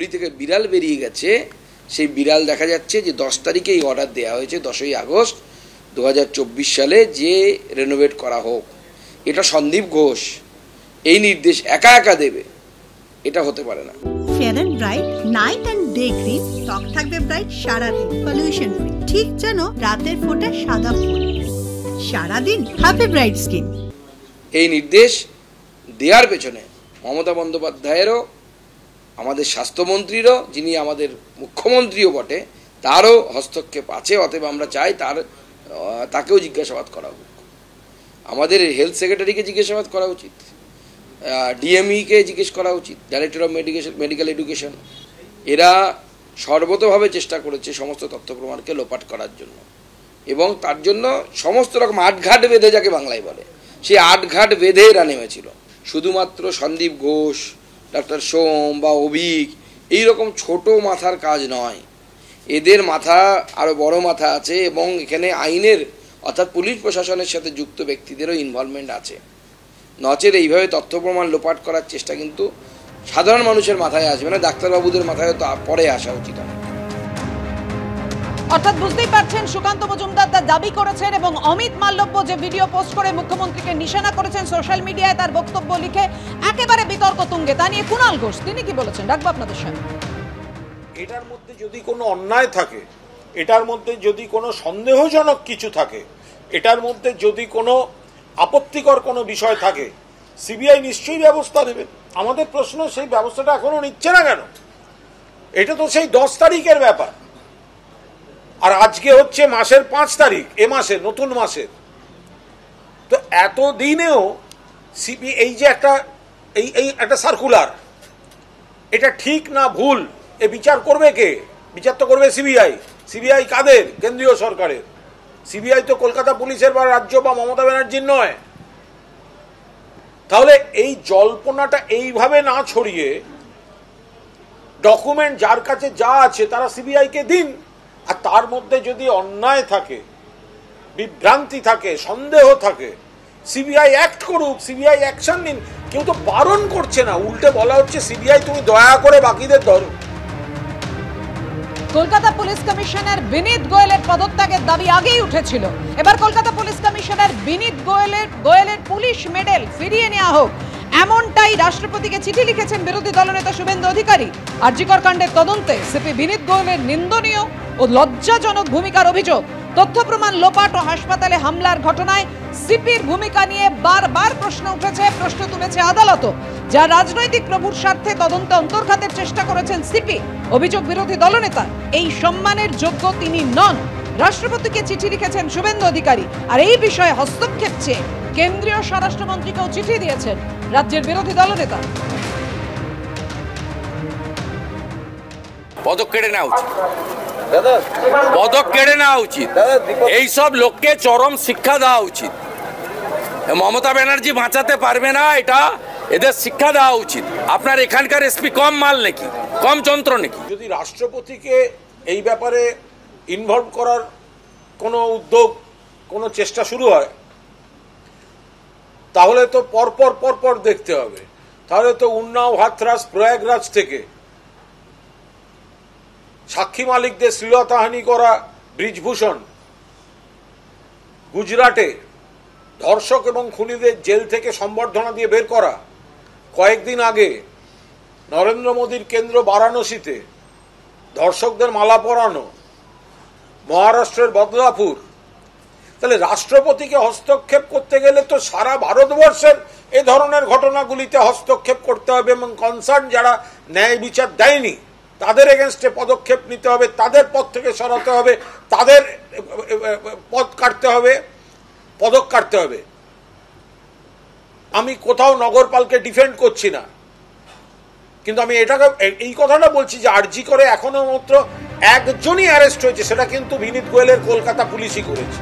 ঝুলি থেকে বিড়াল বেরিয়ে গেছে, সেই বিড়াল দেখা যাচ্ছে যে 10 তারিখে এই অর্ডার দেওয়া হয়েছে 10ই আগস্ট 2024 সালে যে রেনোভেট করা হোক। এটা সন্দীপ ঘোষ এই নির্দেশ একা একা দেবে, এটা হতে পারে না। Fair and bright night and day cream, ত্বক থাকবে ব্রাইট সারাদিন, পলিউশন ফ্রি, ঠিক যেন রাতের ফোঁটা সাদা ফুল, সারাদিন হ্যাপি ব্রাইট স্কিন। এই নির্দেশ দেওয়ার পেছনে মমতা বন্দ্যোপাধ্যায়েরও, আমাদের স্বাস্থ্যমন্ত্রীরও, যিনি আমাদের মুখ্যমন্ত্রীও বটে, তারও হস্তক্ষেপ আছে। অতএব আমরা চাই তাকেও জিজ্ঞাসাবাদ করা হোক। আমাদের হেলথ সেক্রেটারিকে জিজ্ঞাসাবাদ করা উচিত, ডিএমইকে জিজ্ঞেস করা উচিত, ডাইরেক্টর অফ মেডিকেল এডুকেশন। এরা সর্বতভাবে চেষ্টা করেছে সমস্ত তথ্য প্রমাণকে লোপাট করার জন্য, এবং তার জন্য সমস্ত রকম আটঘাট বেঁধে, যাকে বাংলায় বলে, সেই আটঘাট বেঁধে এরা নেমেছিল। শুধুমাত্র সন্দীপ ঘোষ, ডাক্তার সোম বা অভিক এইরকম ছোট মাথার কাজ নয়, এদের মাথা আরও বড় মাথা আছে, এবং এখানে আইনের অর্থাৎ পুলিশ প্রশাসনের সাথে যুক্ত ব্যক্তিদেরও ইনভলভমেন্ট আছে। নচেত এইভাবে তথ্য প্রমাণ লোপাট করার চেষ্টা কিন্তু সাধারণ মানুষের মাথায় আসবে না, ডাক্তারবাবুদের মাথায় তো পরে আসা উচিত। অর্থাৎ বুঝতেই পারছেন, সুকান্ত মজুমদার দাবি করেছেন এবং অমিত মাল্লব্য যে ভিডিও পোস্ট করে মুখ্যমন্ত্রীকে নিশানা করেছেন সোশ্যাল মিডিয়ায়, তার বক্তব্য লিখে একেবারে বিতর্ক তুঙ্গে। তা নিয়ে কুণাল ঘোষ তিনি কি বলেছেন, রাখবো আপনাদের সামনে। এটার মধ্যে যদি কোনো অন্যায় থাকে, এটার মধ্যে যদি কোনো সন্দেহজনক কিছু থাকে, এটার মধ্যে যদি কোনো আপত্তিকর কোনো বিষয় থাকে, সিবিআই নিশ্চয়ই ব্যবস্থা নেবে। আমাদের প্রশ্ন, সেই ব্যবস্থাটা এখনো নিচ্ছে না কেন? এটা তো সেই 10 তারিখের ব্যাপার, আর আজকে হচ্ছে মাসের 5 তারিখ, এ মাসে নতুন মাসের। তো এত দিনেও এই যে একটা সার্কুলার, এটা ঠিক না ভুল, এ বিচার করবে কে? বিচার তো করবে সিবিআই। সিবিআই কাদের? কেন্দ্রীয় সরকারের। সিবিআই তো কলকাতা পুলিশের বা রাজ্য বা মমতা ব্যানার্জির নয়। তাহলে এই জল্পনাটা এইভাবে না ছড়িয়ে, ডকুমেন্ট যার কাছে যা আছে তারা সিবিআইকে দিন। আর তার মধ্যে যদি অন্যায় থাকে, বিভ্রান্তি থাকে, সন্দেহ থাকে, সিবিআই অ্যাক্ট করুক, সিবিআই অ্যাকশন নিন। কেউ তো বারণ করছে না, উল্টে বলা হচ্ছে সিবিআই তুমি দয়া করে বাকিদের ধরো। কলকাতা পুলিশ কমিশনার বিনীত গোয়েলের পদত্যাগের দাবি আগেই উঠেছিল। এবার কলকাতা পুলিশ কমিশনার বিনীত গোয়েলের পুলিশ মেডেল ফিরিয়ে নেওয়া হোক, এমনটাই রাষ্ট্রপতিকে চিঠি লিখেছেন বিরোধী দলনেতা শুভেন্দু অধিকারী। আরজিকর কাণ্ডের তদন্তে সিপি বিনীত গোয়েলের নিন্দনীয় ও লজ্জাজনক ভূমিকার অভিযোগ, তথ্য প্রমাণ লোপাট ও হাসপাতালে হামলার ঘটনায় সিপির ভূমিকা নিয়ে বারবার প্রশ্ন উঠেছে, প্রশ্ন তুলেছে আদালতও। যা রাজনৈতিক প্রভুর স্বার্থে তদন্তে অন্তর্ঘাতের চেষ্টা করেছেন সিপি। অভিযোগ বিরোধী দলনেতা, এই সম্মানের যোগ্য তিনি নন। রাষ্ট্রপতিকে চিঠি লিখেছেন শুভেন্দু অধিকারী, আর এই বিষয়ে হস্তক্ষেপ চেয়ে কেন্দ্রীয় স্বরাষ্ট্রমন্ত্রীকেও চিঠি দিয়েছেন রাজ্যের বিরোধী দলনেতা। পদক কেড়ে নেওয়া উচিত, পদক কেড়ে নেওয়া উচিত, এইসব লোককে চরম শিক্ষা দেওয়া উচিত। মমতা ব্যানার্জি বাঁচাতে পারবে না, এটা এদের শিক্ষা দেওয়া উচিত। আপনার এখানকার এসপি কম মাল নাকি, কম যন্ত্র নাকি? যদি রাষ্ট্রপতিকে এই ব্যাপারে ইনভলভ করার কোনো উদ্যোগ, কোনো চেষ্টা শুরু হয়, তাহলে তো পরপর দেখতে হবে। তাহলে তো উন্নাও, হাথরাস, প্রয়াগরাজ থেকে সাক্ষী মালিকদের শ্লীলতাহানি করা ব্রিজভূষণ, গুজরাটে ধর্ষক এবং খুনিদের জেল থেকে সম্বর্ধনা দিয়ে বের করা, কয়েকদিন আগে নরেন্দ্র মোদীর কেন্দ্র বারাণসীতে ধর্ষকদের মালা পরানো, মহারাষ্ট্রের বদলাপুর। তাহলে রাষ্ট্রপতিকে হস্তক্ষেপ করতে গেলে তো সারা ভারতবর্ষের এ ধরনের ঘটনাগুলিতে হস্তক্ষেপ করতে হবে, এবং কনসার্ন যারা ন্যায় বিচার দেয়নি তাদের এগেনস্টে পদক্ষেপ নিতে হবে, তাদের পদ থেকে সরাতে হবে, তাদের পদক কাটতে হবে। আমি কোথাও নগরপালকে ডিফেন্ড করছি না, কিন্তু আমি এই কথাটা বলছি যে আরজি করে এখনো মাত্র একজনই অ্যারেস্ট হয়েছে, সেটা কিন্তু বিনীত গোয়েলের কলকাতা পুলিশই করেছে।